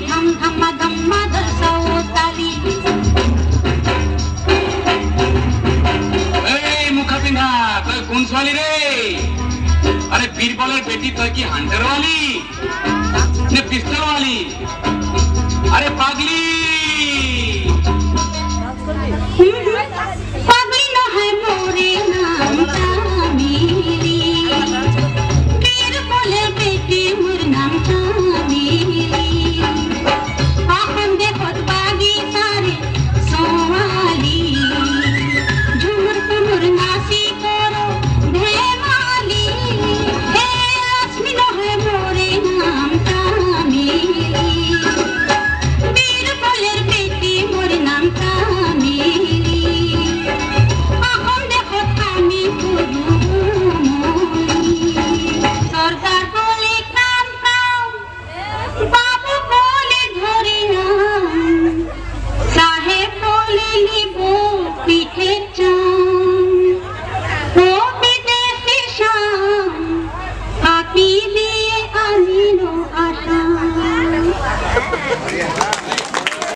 धम धम धम्मा दसो ताली ए मुखा पिंधा तो कौन वाली रे अरे बीरबलेर बेटी तो की हंटर वाली ने पिस्तौल वाली अरे पागली पागली न है मोरे नाम तामीरी बीरबलेर बेटी मोर नाम तामीरी आखन देखत बागी सारे सोवाली झुमुर कुमुर नासी करो धेमाली हे लक्ष्मी न है मोरे नाम तामीरी बीरबलेर बेटी मोर नाम तामीरी आखन देखत आमी पुरु सरदार बोले काम काम बाबू बोले धरे नाम साहेब बोले निबो पीठे